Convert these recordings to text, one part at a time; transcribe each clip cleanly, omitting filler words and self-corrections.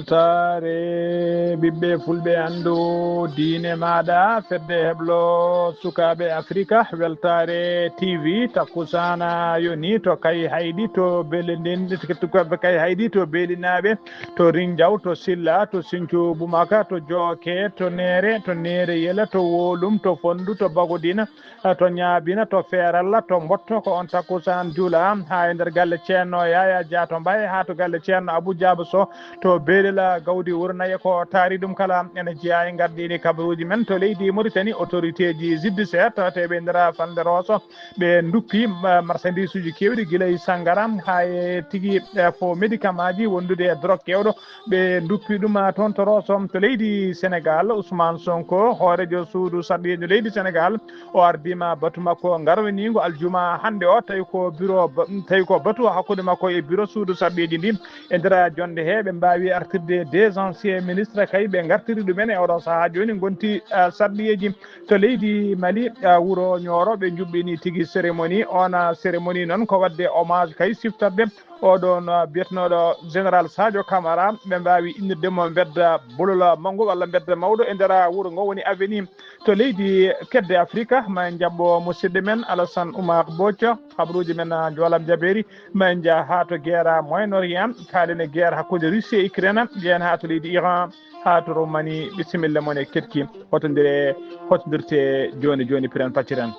weltare ɓiɓɓe fulɓe andu diine maɗa fedde heblo sukaɓe africa weltare tv takkusana yoni to kay hayɗi to belendin tukaɓe kay hayɗi to beelinaɓe to rindiaw to silla to sinthiou boumaka to jooke to nere yela to wolum to fondu to bagodina to ñaabina to feeralla to mbotto ko on takkusan juula ha e nder galle ceerno Yaya Dia to Mbaye ha to galle ceerno Abou Diaba Sow to beelila gawdi Wurnaye ko taari ɗum kala ene jeeya e gardini kabaruji men to leydi Mauritanie autorité ji jidde seet teɓe ndera fande Rosso ɓe duppi marchandise uji kewɗi guilay Sangaram ha e tigui fo médicament ji wondude e drogue kewɗo ɓe duppi ɗum toon to Rosso to leydi Sénégal Ousmane Sonko hoorejo suudu sarɗijo leydi Sénégal o ardima batu makko garwanigo aljuma hande o tawi ko batu hakkude makko e bureau suudu sarɗiji ndi e nder jonde he ɓe mbawi artirde des anciens ministres kay ɓe gartiri ɗumen e oɗo saaha joni gonti sarɗiyeji to leydi Mali wuuro Nioro ɓe juɓɓini tigui cérémonie on cérémonie noon ko wadde hommage kay siftorde oɗon biyetenoɗo général Sadio Camara ɓe mbawi innirde bedda bolol manggo walla bedda mawɗo e nder wuuro ngo woni avenue to leydi kedde Afrique ma en jaɓɓo musidɗo men Alassane Oumar Bothio habaruji men Jolam Jaberi ma en jaa ha to guerre Moyen-Orient kaalen e guerre hakkude Russie e Ukraine ƴen ha to leydi Iran ha to Roumanie bisimilla moon e ketki hotodirte joni piren pacciren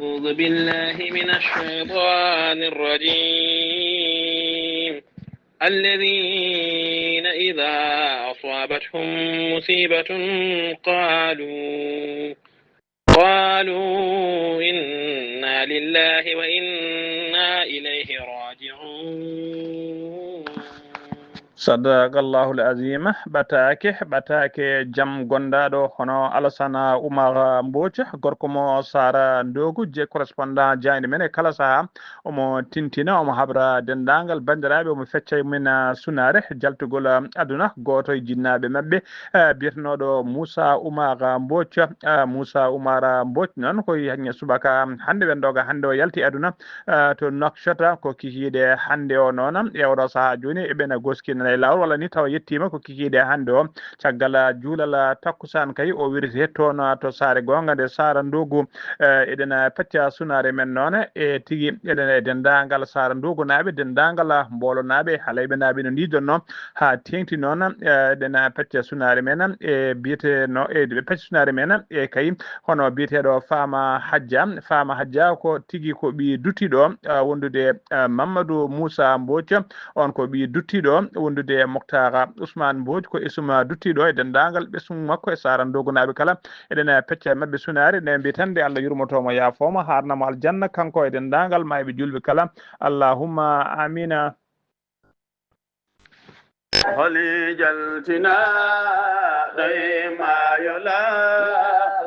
أعوذ بالله من الشيطان الرجيم الذين إذا أصابتهم مصيبة قالوا إنا لله وإنا إليه راجعون Sadaqallahu al-azim batake jam gondaɗo hono Alassane Oumar Bothio gorko mo Sara Ndogu je correspondant jayde men e kala saha omo tintina omo habra dendagal bandiraɓe omo fecca min sunare jaltugol aduna goto e jinnaɓe mabɓe biyetenoɗo Moussa Oumar Bothio noon koye hagna subaka hande wendoga hande o yalti aduna to Nouakchott ko kikiɗe hande o noon e oɗo saha joni eɓena goskina lawol walla ni taw yettima ko kikiɗe hande o caggal juulal takkusan kay o wirite toon to saare gonga nde Sara Ndogu eɗen pecca sunare men noon e tigui eɗen e dendagal Sara Ndogu naaɓe dendagal Mbolo naaɓe Halayɓe naaɓe no didonno ha tengti noon eɗen pecca sunare men e biyeteno e pecca sunare men e kay hono biyeteɗo Fama Hadja ko tigui ko ɓi duttiɗo wondude Mamadou Moussa Bothio on ko ɓi duttiɗo wondude Mokhtar Ousmane Bothio ko isuma duttiɗo e dendagal ɓesum makko e Sara Ndogu naaɓe kala eɗen pecca mabɓe sunare nde mbitande Allah yurmotomo yaafoma harnamo aljanna kanko e dendagal mayɓe julɓe kala allahumma amina holi jaltina ɗoye mayola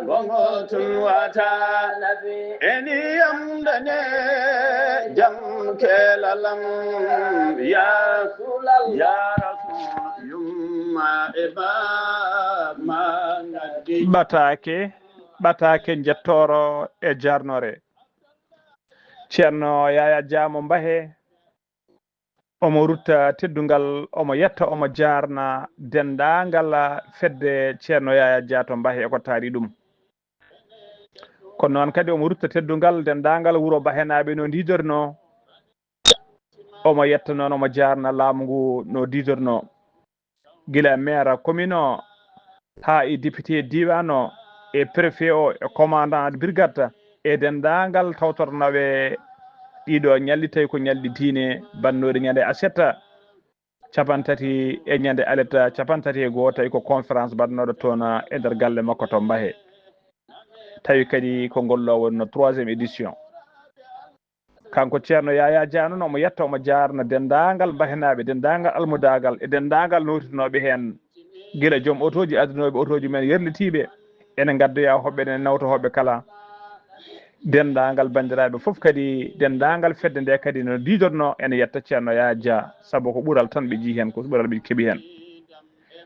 gongotun wata eni yamdane jam kelalam ya rasul yumma eba manadi batake jettoro e jarnore ceerno Yaya Dia mo Mbahe omo rutta teddungal omo yetta omo jarna dendagal fedde ceerno Yaya Dia to Mbahe eko taari ɗum kono noon kadi omo rutta teddungal dendagal wuuro Mbahenaɓe no didorno omo yetta noon omo jarna laamu ngu no didorno gila maire commune o ha e député diwan o e préfet o e commandant de brigade e dendagal tawtornoɓe ɗiɗo ñalli tawi ko ñalɗi diine bannori ñande asetta capantati e ñande aletta capantati e goho tawi ko conférence mbaɗnoɗo toon e nder galle makko to Mbahe tawi kadi ko ngollo wonno 3e édition kanko ceerno Yaya Dia noon omo yetta omo jarna dendagal Mbahenaɓe dendagal almudagal e dendagal notinoɓe hen guila joom otoji adunoɓe otoji men yerlitiɓe ene gaddoya hoɓɓe ene nawta hoɓɓe kala dendagal bandiraɓe foof kadi dendagal fedde nde kadi no didorno ene yetta ceerno Yaya Dia saabu ko ɓuural tan ɓe jii hen ko ɓuural ɓe keeɓi hen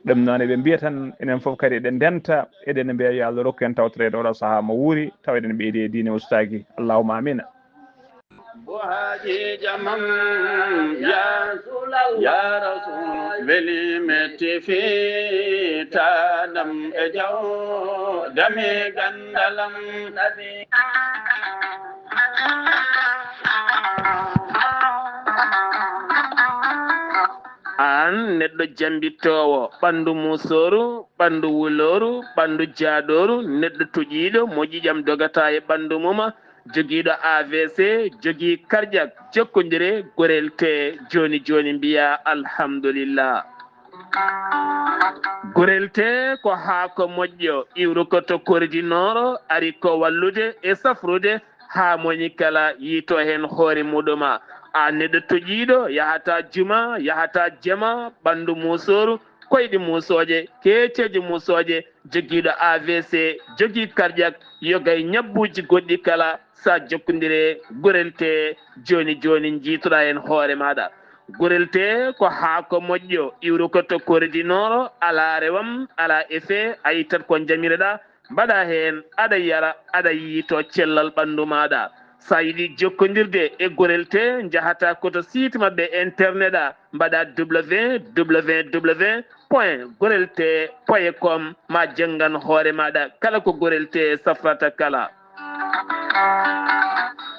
ɗum noon eɓe mbiya tan enen fof kadi eɗen ndenta eɗen mbiya yo Allah rokku en tawtorede oɗo saaha mo wuuri taw eɗen ɓeydi e diine ustaki allahuma amina وهاجي جمم يا رسول بلي متي في تانم اجو دمي غندلم نبي an neɗɗo jambittowo ɓandu musoru ɓandu wuloru ɓandu jaadoru neɗɗo toƴiɗo mo ƴiƴam dogata e ɓandu muma joguiɗo AVC jogui cardiaque jokkodire gorel te joni joni mbiya alhamdulillah gorel te ko haako moƴƴo iwru ko to koridinoro ari ko wallude e safrude ha moni kala yiito hen hoore muɗuma a neɗɗo toƴiɗo yahata juma yahata jama ɓandu musoru koyɗi musoje keceji musoje joguiɗo AVC jogui cardiaque yogay ñabbuji goɗɗi kala sa jokkodire gorel te joni joni jiitoɗa hen hoore maɗa gorel te ko haako moƴƴo iwru ko to koridinoro ala rewam ala effet a yittat ko jamireɗa mbaɗa hen aɗa yara aɗa yiito cellal ɓandu maɗa sa yiɗi jokkodirde e gorel te jahata koto site mabɓe internet a mbaɗa www.gorelte.com ma janggan hoore maɗa kala ko gorel te safrata kala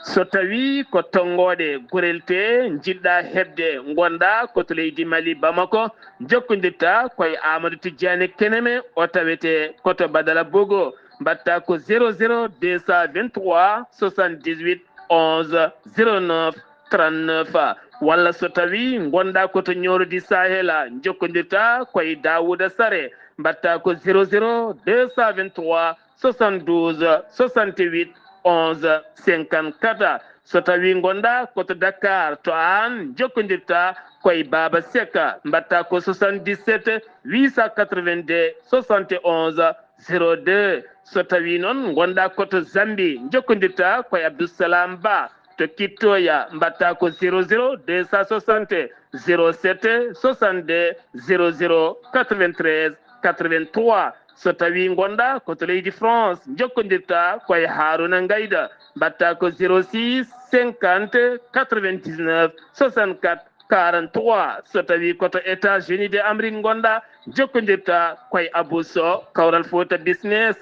so tawi ko tonggode gorel te jiɗɗa hebde gonda koto leydi Mali Bamako jokkodirta koye Amadou Tidiane Keneme o tawete koto Badala Bogo mbatta ko 00 223 78 11 09 39 walla so tawi gonda koto ñorodi Sahela jokkodirta koye Dawouda Sare mbatta ko 00 223 72 68 11 54 so tawi gonda koto Dakar to an jokkodirta koye Baba Seka mbatta ko 77 882 71 02 so tawi noon gonda koto Zambi jokkodirta koye Abdoussalam Ba to Kittoya mbatta ko 00 260 07 62 00 93 83 so tawi gonda koto leydi France jokkodirta koye Haruna Ngayda mbatta ko 06 50 99 64 43 so tawi koto États-Unis de Amérique gonda jokkodirta koye Abousso Kawral Fouta Business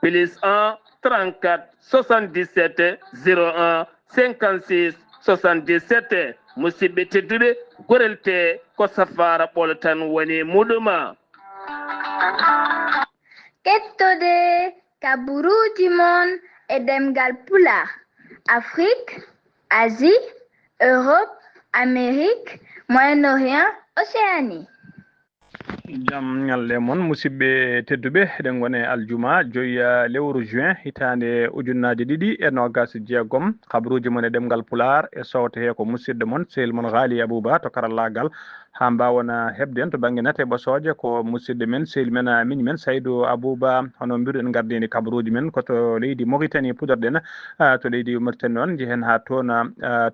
plus 1 34 77 01 56 77 musidɓe tedduɓe gorel te ko safara ɓolo tan woni muɗuma kettode kaburuji mon e ɗemgal pulaar Afrique, Asie, Europe, Amérique, Moyen-Orient, Océanie. jam ñalle moon musidɓe tedduɓe eɗen gone aljuma joyi lewru juin hitande ujunnaje ɗiɗi e nogas jeegom kabaruji mon e ɗemgal pular e sowte he ko musidɗo moon sehil moon Ghali Abouba to karallagal ha mbawona hebde en to banggue nate ɓosoje ko musidɗo men sehil men miñ men Saydou Abouba hono mbiruɗen gardini kabaruji men koto leydi Mauritanie pudorɗen to leydi Mauritanie noon jehen ha toon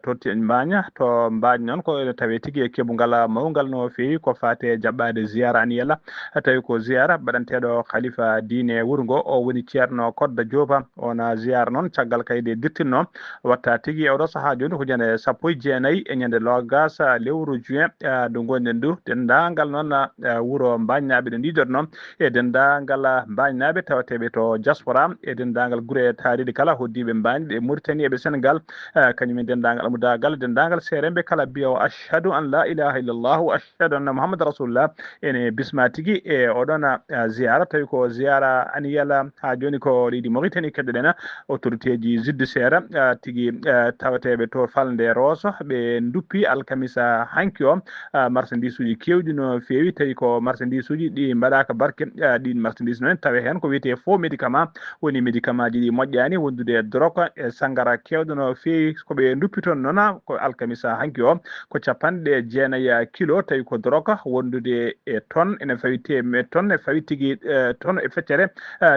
totti en Mbagna to Mbagna noon ko tawi tigui e keɓogal mawgal no fewi ko fate jaɓɓade ziyara aniyalla tawi ko ziyara baɗanteɗo khalifa diine wuuro ngo o woni ceerno Kodda Dioba ona ziyara noon caggal kayde dirtinno watta tigui oɗo saaha joni ko jande 19 e ñande logas lewru juin ɗo gonɗen du dendagal noon wuuro Mbagnaɓe ɗe ndiɗotno e dendagal Mbagnaɓe tawateɓe to diaspora e dendagal guure taariɗe kala hoddiɓe Mbagna e Mauritanie ɓe Sénégal kañumen dendagal almudagal dendagal seremɓe kala biyawo ashhadu an la ilaha illallah wa ashhadu anna muhammadan rasulullah ene bisma tigui e oɗon ziyara tawi ko ziyara aniyala ha joni ko leydi Mauritanie keddoɗen autorité ji judiciaire tigui tawateɓe to falde Rosso ɓe duppi alkamisa hanki o marchandise uji kewɗi no fewi tawi ko marchandise uji ɗi mbaɗaka barke ɗin marchandise noon tawi hen ko wiyete faux médicament woni médicament ji ɗi moƴƴani wondude drogue e sangara kewɗo no fewi koɓe duppi toon noon ko alkamisa hanki o ko 90 kilo tawi ko drogue wondude e tonne ene fawi tonne e fawi tigui tonne e feccere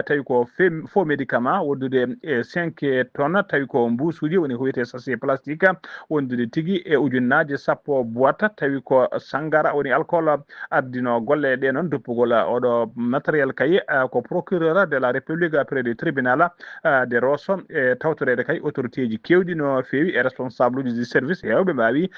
tawi ko faux médicament wondude e 5 tonnes tawi ko mbusuji woni ko wiyete sachet plastique wondude tigui e ujunnaje sappo boîte tawi ko sangara woni alcool addino golle ɗe noon duppugol oɗo matériel kay ko procureur de la république près du tribunal de Rosso e tawtorede kay autorité ji kewɗi no feewi e responsable uji du service hewɓe mbawi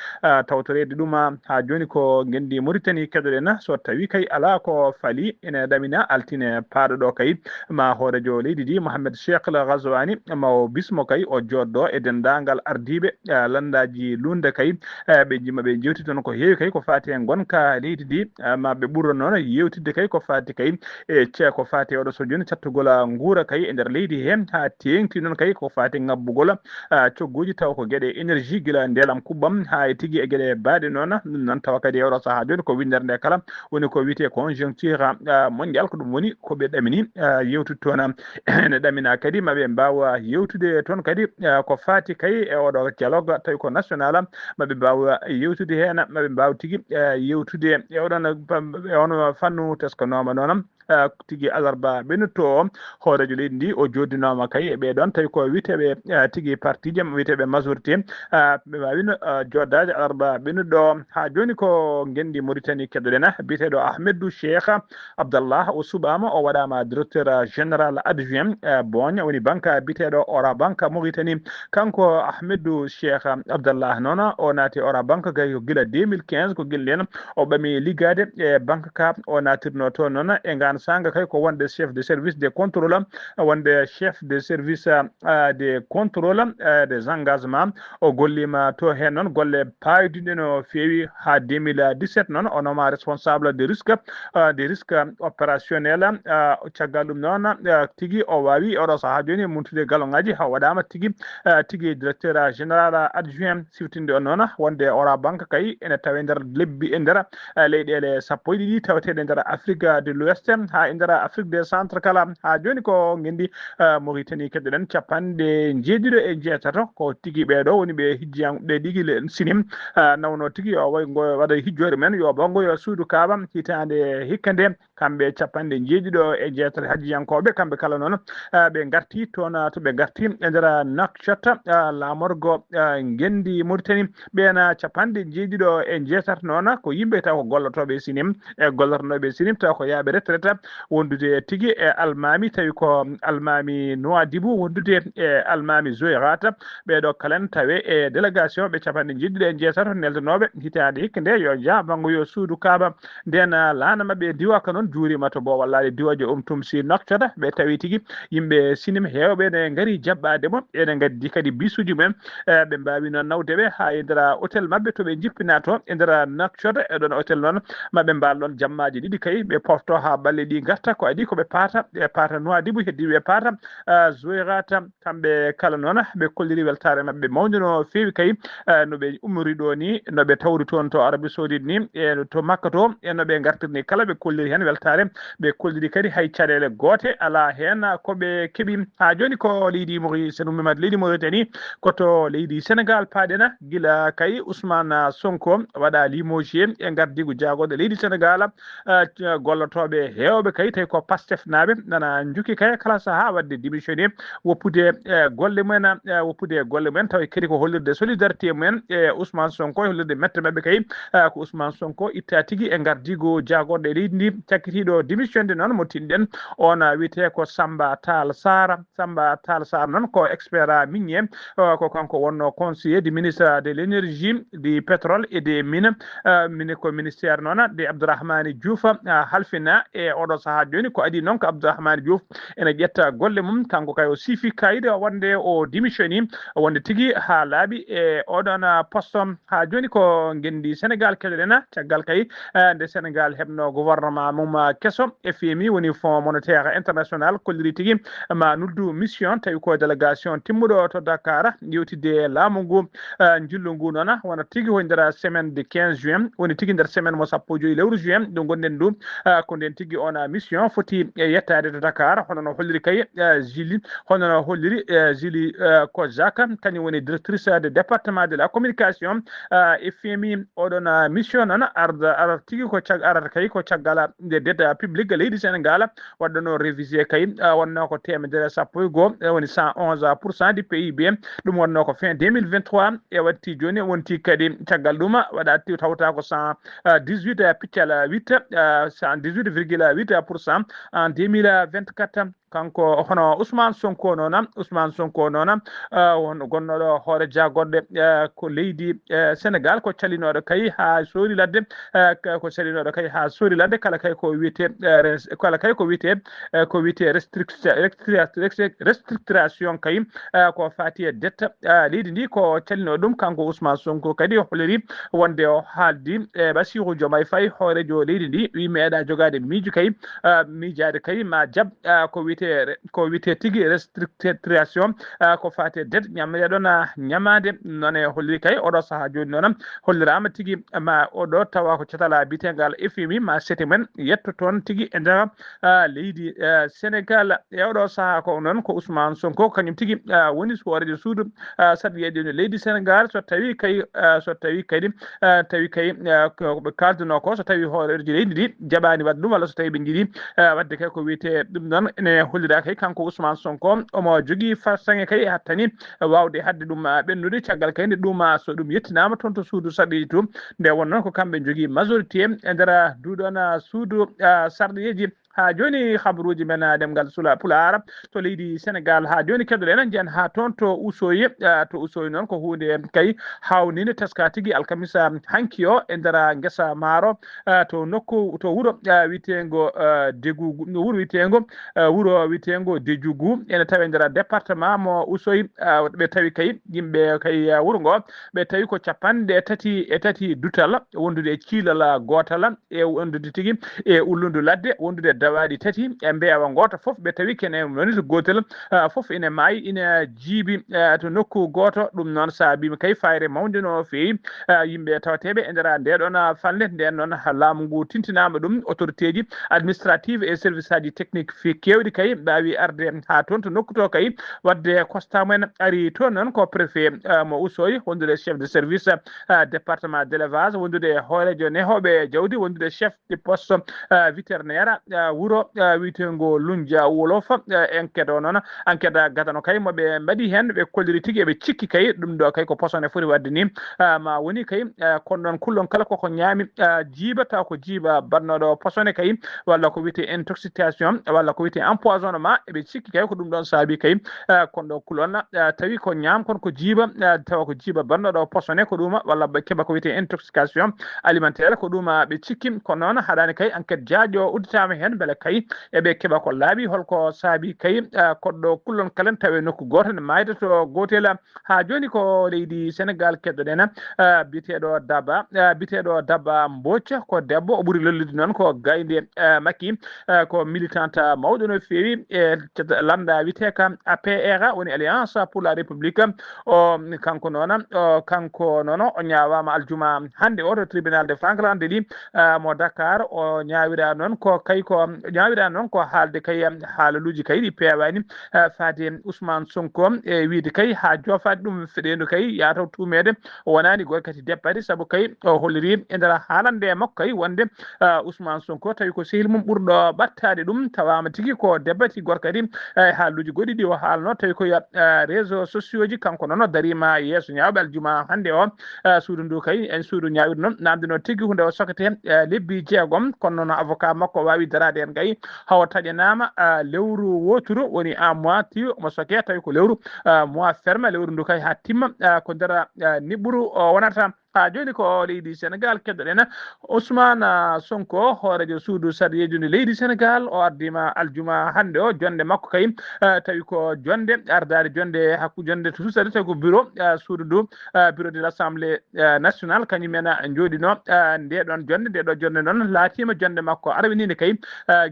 tawtorede ɗum ha joni ko gendi Mauritanie keɗoɗen so tawi kay ala ko faali ene ɗamina altine paaɗo ɗo kay ma hoorejo leydi ndi Mohamed Cheikh Al Ghazouani ma bismo kay o joddo e dendagal ardiɓe landaji lunde kay ɓe jima ɓe jewti toon ko heewi kay ko fati e gonka leydi ndi ma ɓe ɓurro noon yewtidde kay ko fati kay e ko fati oɗo so joni cattugol nguura kay e nder leydi he ha tengti noon kay ko fati ngabbugol cogguji taw ko gueɗe énergie gila ndelam kuɓɓam ha tigui e gueɗe baɗe noon tawa kadi oɗo saaha joni ko windere nde kala woni ko wiyete conjoncture mondial ko ɗum woni koɓe ɗamini yewtude toon ene ɗamina kadi maɓe mbawa yewtude toon kadi ko fati kay e oɗo dialogue tawi ko national maɓe mbawa yewtude hen maɓe mbawa tigui yewtude e oɗon fannu teskanoma noon tigui alarba ɓenutto o hoorejo leydi ndi o joddinoma kay e ɓeɗon tawi ko witeɓe tigui parti ji witeɓe majorité ɓe mbawino joddade alarba ɓennuɗo ha joni ko gendi Mauritanie keddoɗen biteɗo Ahmedou Cheikh Abdallah o suɓama o waɗama directeur général adjoint Bogne woni banque biteɗo Ora banque Mauritanie kanko Ahmedou Cheikh Abdallah noon o naati Ora banque kay ko guila 2015 ko guilɗen o ɓami liggade e banque ka o natirno toon noon e ngan sanga kay ko wonde chef de service de contrôle wonde chef de service de contrôle des engagements o gollima to hen noon golle paydude no feewi ha 2017 noon o noma responsable de risque opérationnel caggal ɗum noon tigui o wawi oɗo saaha joni muntude galongaji ha waɗama tigui directeur général adjoint siftinde on noon wonde Ora banque kay ene tawe nder lebbi e nder leyɗele sappo e ɗiɗi taweteɗe nder Afrique de l'Ouest ha e nder Afrique des centre kala ha joni ko gendi Mauritanie keddoɗen capanɗe jeeɗiɗo e jeetato ko tigui ɓeɗo woni ɓe hijjiyanɓe ɗigui sinim nawno tigui o waɗa hijjore men yo bongo yo suudu kaaba hitande hikka nde kamɓe capanɗe jeeɗiɗo e jeetato hajjiyankoɓe kamɓe kala noon ɓe garti toon to ɓe garti e nder Nouakchott lamorgo gendi Mauritanie ɓena capanɗe jeeɗiɗo e jeetato noon ko yimɓe taw ko gollotoɓe sinim e gollotanoɓe sinim taw ko yaaɓe retraite wondude tigui e almami tawi ko almami Nouadhibou wondude e almami Zouérat ɓeɗo kalen tawe e délégation ɓe capanɗe jeeɗiɗo e jeetato neldanoɓe hitande hikka nde yo jabango yo suudu kaaba nden laana mabɓe diwa ka noon juurima to bo wallade diwaje Tumsi Nouakchott ɓe tawi tigui yimɓe sinim hewɓe ne gaari jaɓɓademo ene gaddi kadi bisuji mumen ɓe mbawi noon nawdeɓe ha e nder hôtel mabɓe to ɓe jippina to e nder Nouakchott e ɗon hôtel noon maɓe mbalɗon jammaji ɗiɗi kay ɓe pofto ha balle ɗi garta ko adi koɓe paata ɓe paata Nouadhibou heddiɓe paata Zouérat kamɓe kala noon ɓe kolliri weltare mabɓe mawde no feewi kay noɓe ummori ɗo ni noɓe tawri toon to Arabie Saoudite ni e to Makka to e noɓe gartirni kala ɓe kolliri hen weltare ɓe kolliri kadi hay caɗele goote ala hen koɓe keeɓi ha joni ko leydi leydi Mauritanie koto leydi Sénégal paaɗena guila kay Ousmane Sonko waɗa limogé e gardigu jagoɗo leydi Sénégal gollotoɓe hewɓe kay tawi ko Pastef naɓe nana jukki kay kala saaha wadde démissionné woppude golle mumen tawi kadi ko hollirde solidarité mumen e Ousmane Sonko e hollirde mette mabɓe kay ko Ousmane Sonko itta tigui e gardigu jagorɗo e leydi ndi cakkitiɗo démissionde noon mo tinɗen on wiyete ko Samba Tall Sarr noon ko expert minier ko kanko wonno conseiller du ministre de l'énergie du pétrole et des mines ko ministère noon de Abdourahmane Diouf halfina e oɗo saaha joni ko adi noon ko Abdourahmane Diouf ene ƴetta golle mum kanko kay o siifi kayide wonde o démissionni wonde tigui ha laaɓi e oɗon poste ha joni ko gendi Sénégal keɗoɗen caggal kay nde Sénégal heɓno gouvernement mum kesso FMI woni Fonds monétaire international kolliri tigui ma nuddu mission tawi ko délégation timmuɗo to Dakar yewtidde laamu ngu jillu ngu noon wona tigui woni nder semaine de 15 juin woni tigui nder semaine mo 15 lewru juin ɗo gonɗen ɗum ko nden tigui on mission foti yettade to Dakar hono no holliri kay Julie Kozak kañum woni directrice de département de la communication FMI oɗon mission noon arata tigui ko arata kay ko caggal nde dette publique leydi Sénégal waɗɗono révisé kay wonno ko temedere sappo e goho woni 111% du PIB ɗum wonno ko fin 2023 e watti joni wonti kadi caggal ɗum waɗa hawta ko 118 piccel 8 118,8% en 2024 kanko hono Ousmane Sonko noon won gonnoɗo hoore jagorde ko leydi Sénégal ko calinoɗo kay ha sori ladde kala kay ko wiyete restructuration kay ko fati e detta leydi ndi ko calino ɗum kanko Ousmane Sonko kadi holiri wonde o haaldi Bassirou Diomaye Faye hoorejo leydi ndi wi meeɗa jogade miijo kay miijade kay ma jab ko wiyete tigi restructuration ko fate det ñamre ɗon ñamade none holli kay oɗo saaha joni noon hollirama tigi ma oɗo tawa ko catala bitegal FMI ma sete men yetto toon tigi e nder leydi Sénégal e oɗo saaha ko noon ko Ousmane Sonko kañum tigi woni hoorejo suudu sarɗiyeɗe no leydi Sénégal so tawi kay koɓe kalduno ko so tawi hoorejo leydi ndi jaɓani wadde ɗum walla so tawi ɓe jiiɗi wadde kay ko wiyete ɗum noon ene hollira kay kanko Ousmane Sonko omo jogui farsange kay hattani wawde hadde ɗum ɓennude caggal kay nde ɗum so ɗum yettinama toon to suudu sarɗiji to nde wonnoon ko kamɓe jogui majorité e nder duɗon suudu sarɗiyeji ha joni habaruji men demgal Pulaar to leydi Sénégal ha joni keddoɗen jen ha toon to Usoye noon ko hunde kay hawnide teska tigui alkamisa hanki o e nder guesa maaro to nokku to wuuro witengo wuro witengo Dejugu ene tawi nder département mo Usoye ɓe tawi kay yimɓe kay wuuro ngo ɓe tawi ko capanɗe tati dutal wondude e ciilal gotal e wondude tigui e ullundu ladde wondude dawaɗi tati e mbeewa goto foof ɓe tawi kene wonito gotel foof ine maayi ine jiibi to nokku goto ɗum noon saabima kay fayre mawde no feewi yimɓe tawateɓe e nder ndeɗon falle nden noon laamu ngu tintinama ɗum autorité ji administrative et service aji technique fi kewɗi kay mbawi arde ha toon to nokku to kay wadde constat mumen ari toon noon ko préfet mo Ousoye wondude chef de service département d' élevage wondude hoorejo nehoɓe jawdi wondude chef de poste vétérinaire wuuro witengo Lundia Wolof enquête o noon enquête gadano kay moɓe mbaɗi hen ɓe kolliri tigui eɓe cikki kay ɗum ɗo kay ko posone foti wadde ni ma woni kay kono noon kullon kala koko ñaami jiiba taw ko jiiba bannoɗo posone kay walla ko wiyete intoxication walla ko wiyete empoisonnement eɓe cikki kay ko ɗum ɗon saabi kay kono ɗo kulon tawi ko ñaam kono ko jiiba tawa ko jiiba bannoɗo posone ko ɗum walla ɓe keeɓa ko wiyete intoxication alimentaire ko ɗum ɓe cikki kono noon haɗani kay enquête jaajo udditama hen beele kay eɓe keeɓa ko laaɓi holko saabi kay koɗɗo kullon kalen tawi nokku goto ne mayde to gotel ha joni ko leydi Sénégal keddoɗen biteɗo Daba Mbodj ko debbo o ɓuuri lollude noon ko gayde makki ko militante mawɗo no feewi e landa witeka APR woni Alliance pour la République o kanko noon o ñawama aljuma hande o to tribunal de Frankland ɗi mo Dakar o ñawira noon ko haalde kay haalaluji kay ɗi pewani faade Ousmane Sonko e wiide kay ha jofade ɗum feɗendu kay yataw tumede wonani goy kadi deppade saabu kay o holliri e nder haalande makko kay wonde Ousmane Sonko tawi ko sehil mum ɓurɗo ɓattade ɗum tawama tigui ko debbati gorko kadi haaluji goɗɗi ɗi o haalno tawi koye réseau sociaux ji kanko noon o darima yeeso ñawɓe aljuma hande o suudu ndu kay en suudu ñawir noon namdino tigui hunde o sokate lebbi jeegom kono noon avocat makko wawi darade hen kay hawa taƴanama lewru woturu woni un mois tiyo omo soke tawi ko lewru mois ferme lewru ndu kay ha timma ko nder niɓɓuru o wonata ha joni ko leydi Sénégal keddoɗen Ousmane Sonko hoorejo suudu sarɗiyeji ndu leydi Sénégal o ardima aljuma hande o jonde makko kay tawi ko jonde ardade jonde jonde to susade tawi ko bureau suudu ndu bureau de l' assemblée nationale kañumen jooɗino ndeɗo jonde noon laatima jonde makko arwinide kay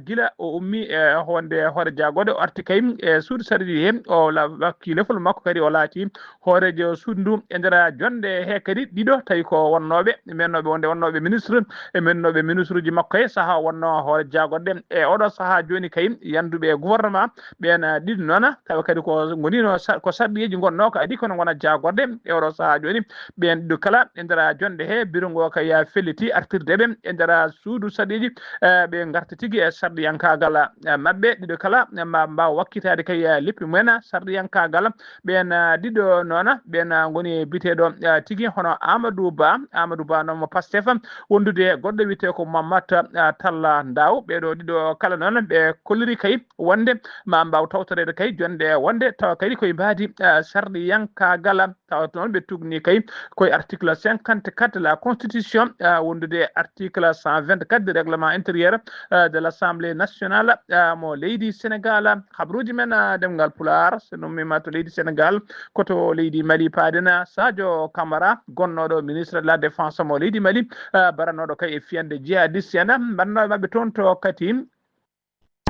guila o ummi wonde hoore jagode o arti kay e suudu sarɗiɗi he o wakki lefol makko kadi o laati hoorejo suudu ndu e nder jonde he kadi ɗiɗo tawi ko wonnoɓe ministre e mennoɓe ministre uji makko e saaha wonno hoore jagorɗe e oɗo saaha joni kay yanduɓe gouvernement ɓen ɗiɗi noon tawa kadi ko gonino ko sarɗiyeji gonno ko adi kono gona jagorɗe e oɗo saaha joni ɓen ɗiɗo kala e nder jonde he bureau ngo kay felliti artirdeɓe e nder suudu sarɗiji ɓe garta tigui e sarɗiyankagal mabɓe ɗiɗo kala mbawa wakkitade kay leppi mumen sarɗiyankagal ɓen ɗiɗo noon ɓen goni biteɗo tigui hono Amadou Amadou Ba noon Pastef wondude goɗɗo wiyete ko Mamata Talla Ndaw ɓeɗo ɗiɗo kala noon ɓe kolliri kay wonde ma mbaw tawtorede kay jonde wonde tawa kadi koye mbadi sarɗiyankagal tawa noon ɓe tugni kay koye article 54 de la constitution wondude article 124 du règlement intérieur de l'Assemblée nationale mo leydi Sénégal habruji men demgal Pulaar so nommima to leydi Sénégal koto leydi Mali paadena Sadio Camara gonnoɗo ministre de la défense mo leydi Mali baranoɗo kay e fiyande jihadiste en bannoɓe mabɓe toon to kati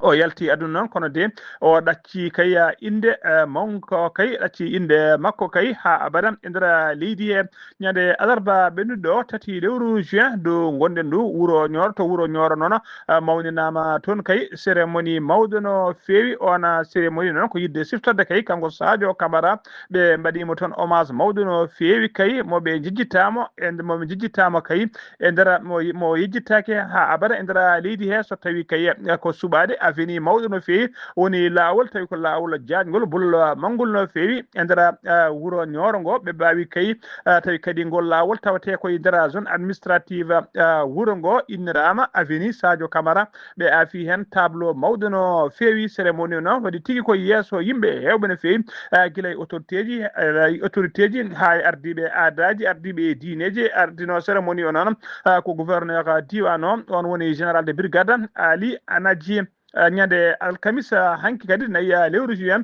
o yalti aduna noon kono de o ɗacci kay inde mawko kay ɗacci inde makko kay ha abada e nder leydi he ñande alarba ɓennuɗo 3 lewru juin do gonɗen du wuro Nioro to wuro Nioro noon mawninama toon kay cérémonie mawɗo no feewi ona cérémonie noon ko yidde siftorde kay kanko Sadio Camara ɓe mbaɗimo toon hommage mawɗo no feewi kay moɓe jejjitamo e moɓe jejjitama kay e nder mo yejjitake ha abada e nder leydi he so tawi kay ko suɓade aveni mawɗo no feewi woni laawol tawi ko laawol jaajgol bol mangol no feewi e nder wuro Nioro ngo ɓe mbawi kay tawi kadi ngol laawol tawate koye nder zone administrative wuro ngo innirama aveni Sadio Camara ɓe aafi hen tableau mawɗo no feewi cérémonie noon waɗi tigui koye yesso yimɓe hewɓe no feewi guila e autorité ji ha ardiɓe aadaji ardiɓe e diineji ardino cérémonie o noon ko gouverneur diwan o on woni général de brigade Ali Anadji ñande alkamisa hanki kadi nayi lewru juin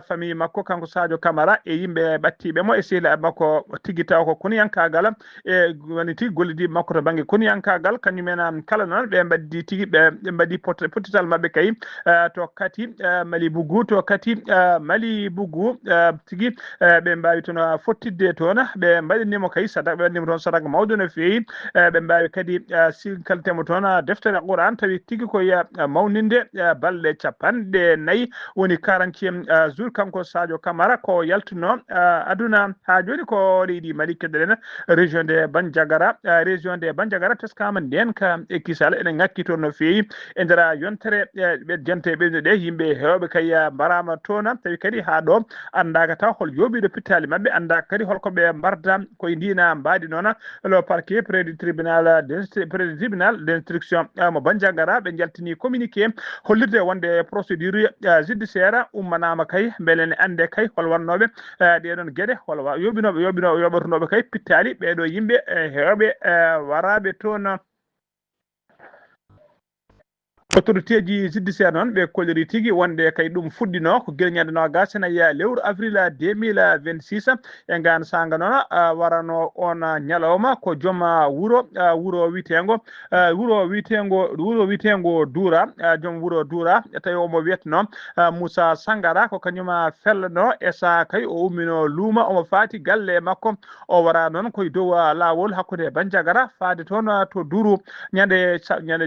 famille makko kanko Sadio Camara e yimɓe ɓattiɓe mo e sehilaɓe makko tigui taw ko koniyankagal e woni tigui gollidiɓe makko to banggue koniyankagal kañumen kala noon ɓe mbaddi tigui ɓe mbaɗi pottital mabɓe kay to kati Mali Bougou to kati Mali Bougou tigui ɓe mbawi toon fottidde toon ɓe mbaɗinimo kay sadak ɓe waɗnimo toon sadak mawɗo no feewi ɓe mbawi kadi sinkalitemo toon deftere Qouran tawi tigui koye mawninde balɗe 4 woni 40e jour kanko Sadio Camara ko yaltuno aduna ha joni ko leydi Mali keddoɗen région de Bandiagara teskama ndenka e kisal ene ngakki toon no feewi e nder yontere ɓe jante ɓeyde ɗe yimɓe hewɓe kay mbarama toon tawi kadi ha ɗo andaka taw hol yoɓiɗo pittali mabɓe andaka kadi holko ɓe mbarda koye ndina mbaɗi noon le parquet près du tribunal d'instruction mo Bandiagara ɓe jaltini communiqué hollirde wonde procédure judiciaire ummanama kay beele ne ande kay hol wannoɓe ɗeɗon gueɗe hol yoɓatunoɓe kay pittali ɓeɗo yimɓe hewɓe waraɓe toon autorité ji judiciaire noon ɓe kolliri tigui wonde kay ɗum fuɗɗino ko guila ñande nogas nayi lewru avril 2026 e ngan sanga noon warano on ñalawma ko joom wuro witego Doura joom wuro Doura tawi omo wiyetno Moussa Sangara ko kañuma fellono e sa kay o ummino luuma omo faati galle makko o wara noon koye dow lawol hakkude Bandiagara faade toon to Dourou ñande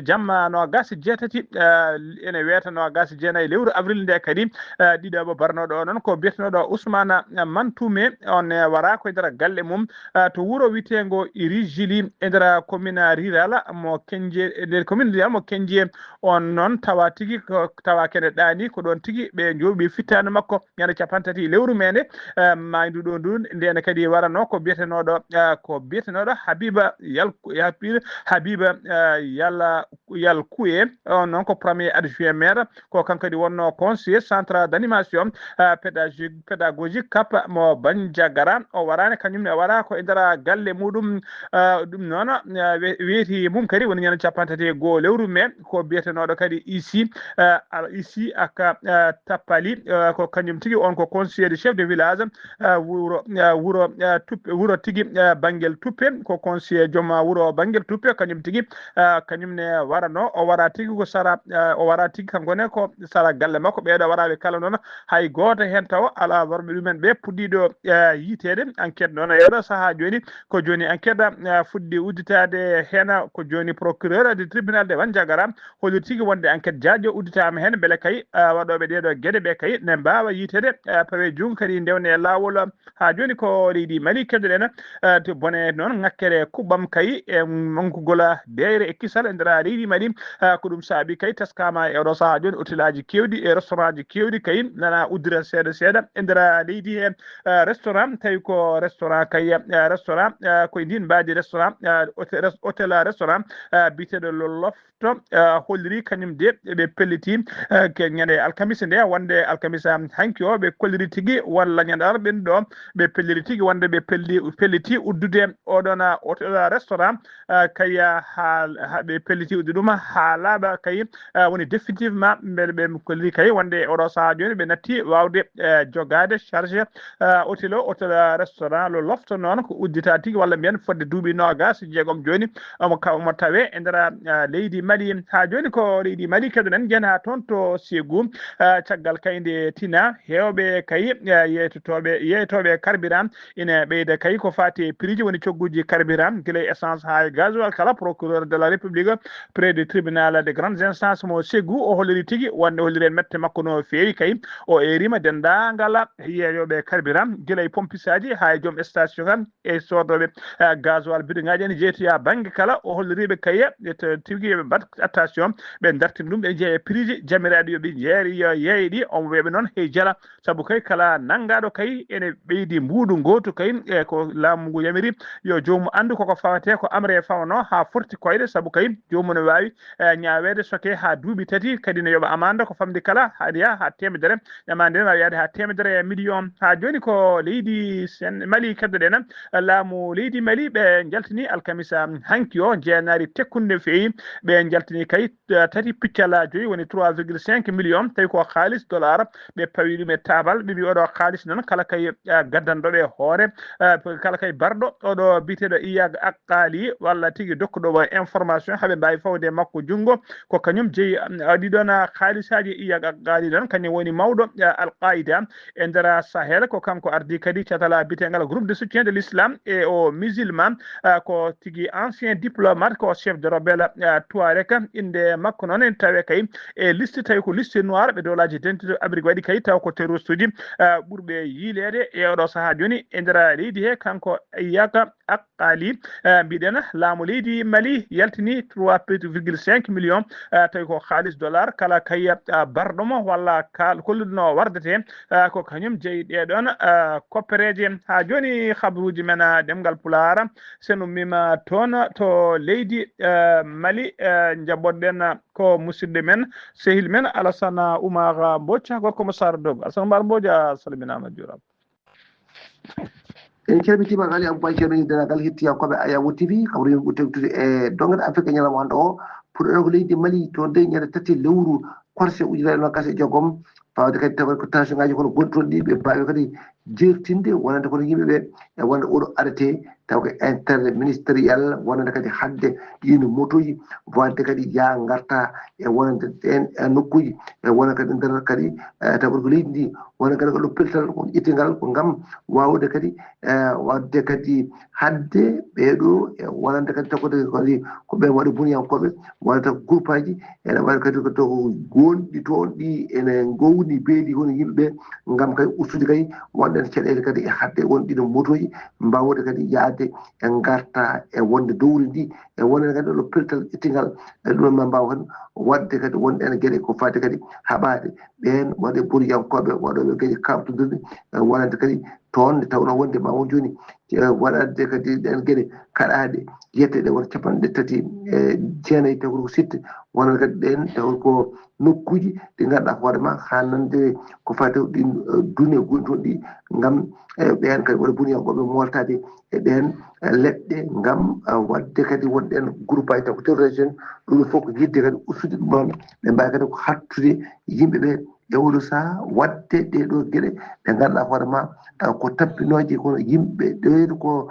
jamma nogas jeetati ene wetano gasi jeenayi lewru avril nde kadi ɗiɗoɓo barnoɗo o noon ko biyetenoɗo Ousmane Mantoumé on wara koye nder galle mum to wuuro witego Irijili e nder commune rural mo Kenje e nder commune rural mo Kenje on noon tawa tigui tawa kene ɗani ko ɗon tigui ɓe jooɓi fittano makko ñande 30 lewru mende mayduɗo ndu ndene kadi warano ko biyetenoɗo Habiba Yal Kouye on noon ko premier adjoint maire ko kankadi wonno conseiller central d'animation pédagogique CAP mo Bandiagara o warani kañumne wara ko e nder galle muɗum ɗum noon weeti mum kadi woni ñande 31 lewru mai ko biyetenoɗo kadi ici aka Tappali ko kañum tigui on ko conseiller de chef de village wuro tigui Banguel Tuppe ko conseiller joom wuro Banguel Tuppe kañum tigui kañumne warano o wara tigui ko sara o wara tigui kankone ko sara galle makko ɓeɗo waraɓe kala noon hay goto hen taw ala worɓe ɗumen ɓe puɗɗiɗo yitede enquête noon eɗo saaha joni ko joni enquête fuɗɗi udditade hen ko joni procureur du tribunal de Bandiagara holli tigui wonde enquête jaaƴo udditama hen beele kay waɗoɓe ɗeɗo gueɗe ɓe kay ne mbawa yitede pawe junggo kadi ndewne lawol ha joni ko leydi Mali keddoɗen to bone noon ngakkere kuɓɓam kay e mankugol deyre e kisal e nder leydi Mali ko ɗum saabi laabi kay taskama e oɗo saha joni hôtelaji kewɗi e restaurant ji kewɗi kay nana uddira seeɗa e nder leydi he restaurant tawi ko restaurant kay restaurant koye ndin mbaadi restaurant hôtel restaurant biteɗo lofto holliri kañum de ɓe pelliti ke ñande alkamisa nde wonde alkamisa hanki o ɓe kolliri tigui walla ñande arɓen ɗo ɓe pelliri tigui wonde ɓe pelliti uddude oɗon hôtel restaurant kay ɓe pelliti uddu ɗum ha laaɓa kay woni définitivement beele ɓe kolliri kay wonde oɗo saaha joni ɓe natti wawde jogade chargé hôtel restaurant lo lofto noon ko uddita tigui walla mbiyen fodde duuɓi nogas jeegom joni omo tawe e nder leydi Mali ha joni ko leydi Mali keɗoɗen jen ha toon to Ségou caggal kayde tina hewɓe kay yeytoɓe carburant ina ɓeyda kay ko fati prix ji woni cogguji carburant guila essence ha gasoil kala procureur de la république près du tribunal de grandes instances mo Ségou o holliri tigui wonde holliri en mette makko no fewi kay o erima dendagal yeeyoɓe carburant guila e pompisaji ha e joom station kam e sodoɓe gasoil biɗoŋaji ene jeetoya banggue kala o holliriɓe kay tigui yoɓe mbat attention ɓe dartin ɗum ɓe jeeya prix ji jamiraɗo yoɓe jeeri yo yeeyɗi omo weeɓe noon hey jala saabu kay kala nanggaɗo kay ene ɓeydi mbuuɗu gotu kay e ko laamu ngu yamiri yo jomum andu koko fawate ko amre fawno ha forti koyɗe saabu kay jomum ne wawi ñawede soke ha duuɓi tati kadi ne yoɓa amande ko famdi kala haɗa yaha ha temedere amande ne wawi yaade ha temedere million ha joni ko leydi Mali keddoɗen laamu leydi Mali ɓe jaltini alkamisa hanki o jeenari tekkunde feewi ɓe jaltini kay tati piccala joyi woni 3,5 million tawi ko haalis dollar ɓe pawi ɗum e tabal ɓe mbi oɗo haalis noon kala kay gaddanɗoɓe hoore kala kay barɗo oɗo biteɗo Iyag Aqqali walla tigui dokkuɗomo information haaɓe mbawi fawde makko junggo ko kañum jeeyi ɗiɗon haalisaji Iyag Aqqali ɗon kañum woni mawɗo Al-Qaïda e nder Sahel ko kanko ardi kadi catala bitegal groupe de soutien de l'islam et aux musulmans ko tigui ancien diplomate ko chef de rebelle Touareg inde makko noon en tawe kay e liste tawi ko liste noire ɓe dowlaji d'identité Amérique waɗi kay taw ko terroriste uji ɓurɓe yiilede e oɗo saaha joni e nder leydi he kanko Iyag Aqqali mbiɗen laamu leydi Mali yaltini 3,5 million tawi ko haalis dollar kala kay barɗomo walla kolluɗo wardete ko kañum jeeyi ɗeɗon koppereje ha joni habaruji men demgal Pulaar sen ummima toon to leydi Mali jabboɗen ko musidɗo men sehil men Alassane Oumar Mbodj gorko mo Sara Dogo Alassane Oumar Mbodj a salminama juurama en calmitima gali Aboubacry ceerno denagal hettiya koɓe Ayawu TV kam rewmi ɓurtewtude e dongal Afrique ñalawma hande o pour ɗo ko leydi Mali to nde ñande tati lewru korse ujunere nogas e joggom fawde kadi tawa ko tension ngaji kono gontoon ɗi ɓe mbawi kadi jertinde wonande kono yimɓeɓe e wonde oɗo arrêté taw ko interministériel wonande kadi hadde ɗino motoji wadde kadi ya garta e wonande ɗen nokkuji e wona kadi nder kadi taw ko leydi ndi wona kadi ko ɗo pellital ko ƴettingal ko gam wawde kadi wadde kadi hadde ɓeɗo e wonande kadi takkode kadi ko ɓe waɗi buniyankoɓe wonata groupe aji ene waɗi kadi ko to gonɗi toon ɗi ene gowni beedi hono yimɓeɓe gam kadi ustude kadi wonɗen caɗele kadi e hadde won ɗiɗo motoji mbawde kadi yaade e garta e wonde dowri ndi e wonande kadi ɗo pellital ƴettingal e ɗum ma mbawa kadi wadde kadi wonɗen gueɗe ko fati kadi haɓade ɓen waɗe buriyankoɓe waɗoɓe kadi kamtodirde wonande kadi toon nde tawno wonde ma won joni waɗande kadi ɗen gueɗe kaɗaɗe yetteɗe won capanɗe tati e jeenayyi taw ko sitte wonande kadi ɗen taw ko nokkuji ɗi ganduɗa hoorema ha nande ko fati ɗin dune goni toon ɗi gam ɓen kadi waɗa buniyankoɓe moltade e ɗen leɗɗe gam wadde kadi wonɗen groupe aji taw ko terrorisme ɗum fof ko yidde kadi ustude ɗum ɗon ɓe mbawi kadi ko hattude yimɓeɓe e oɗo saaha wadde ɗeɗo gueɗe ɗe ganduɗa hoorema ko tampinoje kono yimɓe ɗeɗo ko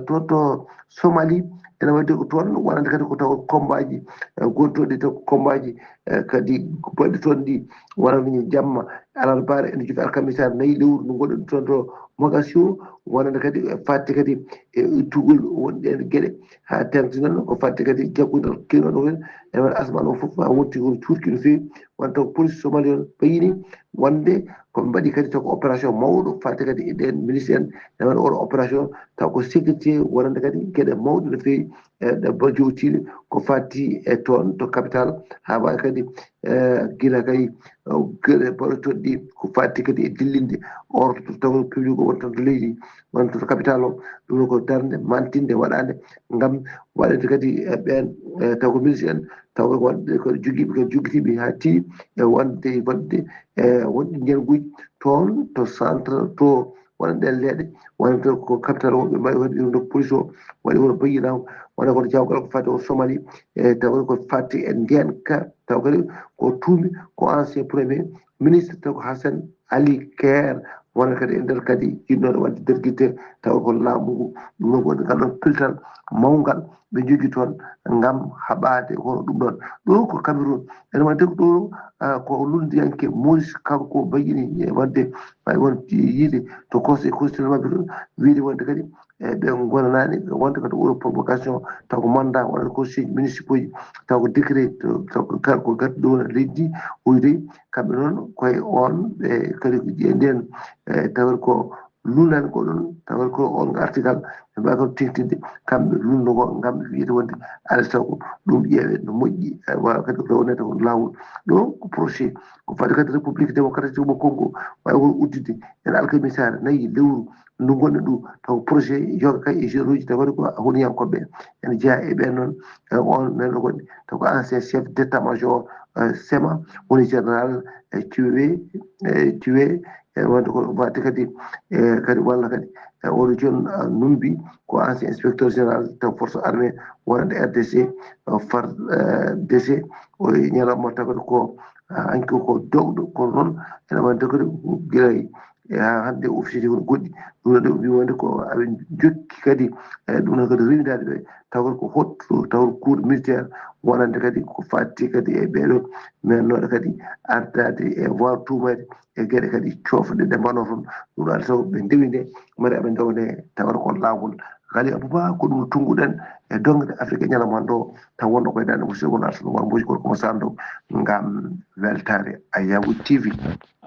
toon to Somalie ene wadde ko toon wonande kadi ko taw combaji gontoɗe taw combaji kadi baɗɗi toon ɗi wonande jamma alarba ene jogi alkamisa 4 lewru no goɗɗo toon to Mogadiscio wonande kadi fatti kadi e ittugol wonɗen gueɗe ha tengti noon ko fatti kadi jaggudal kenoɗo hen ene waɗa asman o foof ha wonti ko curki no fewi won taw police Somalie on ɓayini wonde koɓe mbaɗi kadi taw ko opération mawɗo fatti kadi e ɗen ministre en ene waɗa oɗo opération taw ko sécurité wonande kadi gueɗe mawɗe no fewi e ɗebbo jowtiɗe ko fatti e toon to capital ha wawi kadi kadi gila kay gere borotoddi ko fatti kadi e dillinde orto taw public o wonta to leydi wonta to capital o ɗum ko darde mantinde waɗande ngam waɗede kadi ɓen taw ko ministre en taw ko wonde ko joguitiɓe ha tii e wonde wadde wonɗi njenguji toon to centre to wona ɗen leɗe wonata ko capital o ɓe mbawi waɗi ɗum police o waɗi wono bayinaw wona kono jawgal ko fati o Somalie taw ko fatti e ndenka taw kadi ko tuumi ko ancien premier ministre taw ko Hassan Ali Ker wona kadi e nder kadi jinnoɗo wadde derguite taw ko laamu ɗum ɗon woni ngal ɗon piltal mawgal ɓe jogui toon ngam haɓade hono ɗum ɗon ɗo ko Cameroun ene wadde ko ɗo ko lundiyanke Maurice kanko bayini e wadde wawi won yiide to conseil constitutionnel mabɓe ɗon wiide wonde kadi ɓe gonanani wonde kadi ouro provocation taw ko mandat wonata conseil municipaux ji taw ko décret taw ko gaddi ɗo wona leydi oyde kamɓe noon koye on ɓe kadi e nden tawat ko lunani ko ɗon tawat ko on article ɓe mbawi kon tengtinde kamɓe lunnogo ngam wiide wonde alaa taw ko ɗum ƴeewe no moƴƴi wawa kadi rewnede ko lawol ɗo ko projet ko fadi kadi république démocratique mo Congo wawi won uddide en alkamisare 4 lewru ndu gonɗen ɗu taw projet yoga kay e géruji tawat ko honiyankoɓe ene jeeya e ɓen noon on nanɗo gonɗi taw ko ancien chef d' état major SEMA woni général tué wonde ko wadde kadi kadi walla kadi oɗo joni numbi ko ancien inspecteur général taw force armée wonande RDC FARDC o ñalawma tawat ko hanki ko dowɗo kono noon ene wonde kadi guilay hande officier ji woni goɗɗi ɗum ɗo wi wonde ko aɓe jokki kadi ɗum ɗon kadi rewidade ɓe tawat ko hotto tawat cour militaire wonande kadi ko fatti kadi e ɓeɗo mennoɗo kadi ardade e voir tumade e gueɗe kadi cofɗe ɗe mbano toon ɗum ɗo taw ɓe ndewi nde mari aɓe dewne tawat ko lawol Ghali Abouba ko ɗum tunguɗen e dongde Afrique ñalawma ɗo taw wonɗo koye dande musidɗo gon Arsuno Mboji gorko mo Sando ngam weltare Ayawu TV.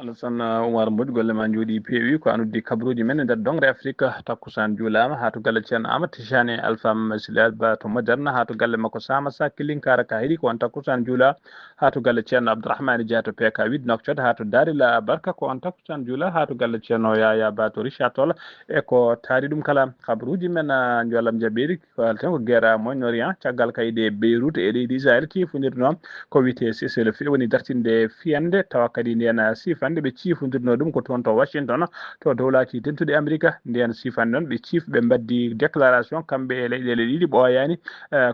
Alassane Oumar Mbodji golle ma jooɗi peewi ko an uddi kabaruji men e nder dongre Afrique takkusan juulama ha to galle ceerno Amadou Tijani Alpha Silal Ba to Moderne ha to galle makko Sama Sa Kilinkara ka heeɗi ko on takkusan juula ha to galle ceerno Abdourahmane Dia to PK 8 Nouakchott ha to Darila Barka ko on takkusan juula ha to galle ceerno Yaya Ba to Richard Toll e ko taari ɗum kala kabaruji men jolam jaɓɓiɗi ko alten ko guerre Moyen-Orient caggal kayde Beyrouth e leydi Israël ciifondirde noon ko wiyete cessez-le-feu woni dartinde fiyande tawa kadi nden sifande ɓe ciifondirno ɗum ko toon to Washington to dowlaki tentude Amérique nden sifande noon ɓe ciif ɓe mbaddi déclaration kamɓe e leyɗele ɗiɗi ɓooyani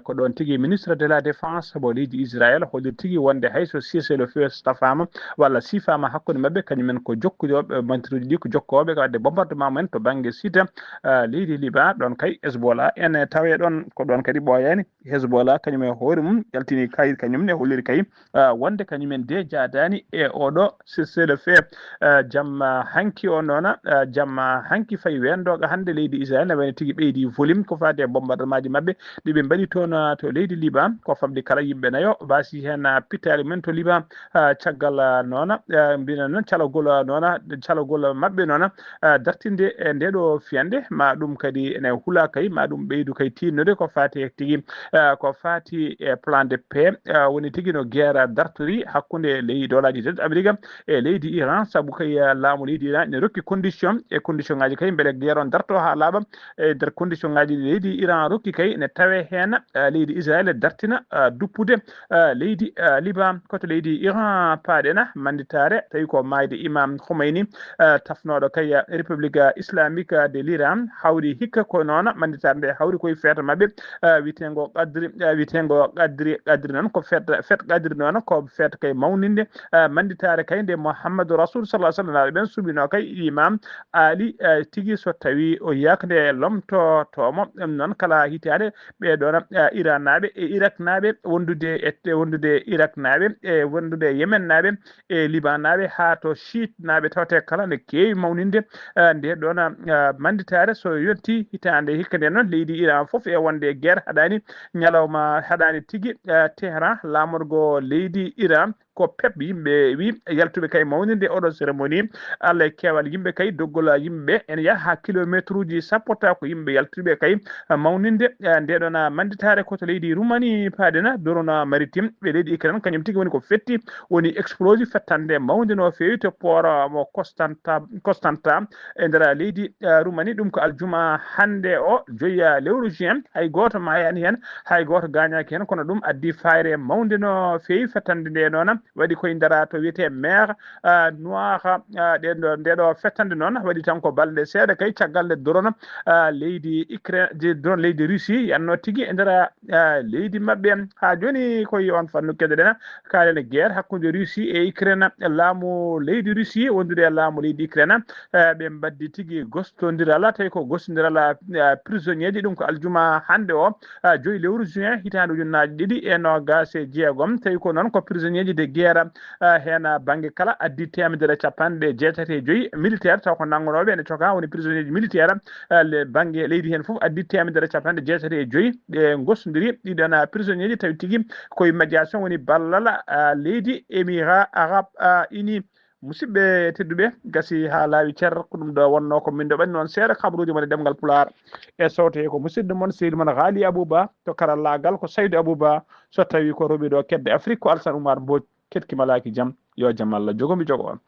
ko ɗon tigui ministre de la défense mo leydi Israël hollir tigui wonde hayso cessez-le-feu stafama walla sifama hakkude mabɓe kañumen ko jokkujoɓe mantiruji ɗi ko jokkoɓe wadde bombardement men to banggue site leydi Liban ɗon kay Hezbollah ene tawe ɗon ko ɗon kadi ɓooyani Hezbollah kañum e hoore mum jaltini kayit kañumne holliri kay wonde kañumen de jadani e oɗo cessez-le-feu jamma hanki o noona jamma hanki fayi wendoga hande leydi Israël ne wayno tigui ɓeydi volume ko fati e bombardement ji mabɓe ɗiɓe mbaɗi toon to leydi Liban ko famɗi kala yimɓe nayo basi hen pittali men to Liban caggal noona mbina noon calogol noona calogol mabɓe noona dartinde e ndeɗo fiyande ma ɗum kadi ene huula kay ma ɗum ɓeydu kay tinnude ko fati e tigui ko fati e plan de paix woni tigui no guerre dartori hakkude leydi dolaji tedduɗo Amérique e leydi Iran saabu kay laamu leydi Iran ne rokki condition e condition ngaji kay beele guerre on darto ha laaɓa e nder condition ngaji leydi Iran rokki kay ne tawe hen leydi Israël dartina duppude leydi Liban koto leydi Iran paaɗena manditare tawi ko mayde Imam Khomeini tafnoɗo kay république islamique de l'Iran hawri hikka ko noon manditare nde hawri koye feeta mabɓe witengo qadri noon ko fet qadri noon ko feeta kay mawninde manditare kay nde Mouhamadou Rasoul sallallahu alaihi wasallam ɓen suɓino kay Imam Ali tigui so tawi o yakde lomto tomo ɗum noon kala hitande ɓeɗon Iran naɓe e Irak naɓe wondude Irak naɓe e wondude Yemen naɓe e Liban naɓe ha to Chiite naɓe tawte kala ne kewi mawninde nde ɗon manditare so yetti hitande hikka nde noon leydi Iran foof e wonde guerre haɗani ñalawma haɗani tigui Téhéran lamorgo leydi Iran ko pep yimɓe wi yaltuɓe kay mawninde oɗo cérémonie Allah kewal yimɓe kay doggol yimɓe en yaha kilométre uji sappota ko yimɓe yaltuɓe kay mawninde ndeɗon manditare koto leydi Roumanie paadena dorona maritime ɓe leydi Ukraine kañum tigi woni ko fetti woni explosif fettande mawde no fewi to port mo Constanta e nder leydi Roumanie ɗum ko aljuma hande o 5 lewru juin hay goto mayani hen hay goto gañaki hen kono ɗum addi fayre mawde no fewi fettande nde noon waɗi koye nder to wiyete maire noir ndeɗo fettande noon waɗi tan ko balɗe seeɗa kay caggal nde dorona leydi Ukraine doron leydi Russie yanno tigui e nder leydi mabɓe ha joni koye on fannu keɗoɗen kalen guerre hakkude Russie e Ukraine laamu leydi Russie wondude e laamu leydi Ukraine ɓe mbaddi tigui gostodiral tawi ko gostodiral prisonnier ji ɗum ko aljuma hande o 5 lewru juin hitande ujunnaje 2026 tawi ko noon ko prisonnier ji de guerre hen banggue kala addi temedere capanɗe jeetati e joyyi militaire taw ko nangonoɓe ene coka woni prisonnier ji militaire le banggue leydi hen foof addi temedere capanɗe jeetati e joyyi ɓe gostodiri ɗiɗon prisonnier ji tawi tigui koye médiation woni ballal leydi émirat arabe unis musidɓe tedduɓe gasi ha laawi cer ko ɗum ɗo wonno ko min ɗoɓani noon seeɗa kabaruji mon e ɗemgal Pulaar e sowte ko musidɗo moon sehil moon Haali Abouba to karallagal ko Saydou Abouba so tawi ko roɓi ɗo kedde Afrique ko Alassane Oumar Mbodj ketkimalaki jaam yo jaam Allah jogomi jogo on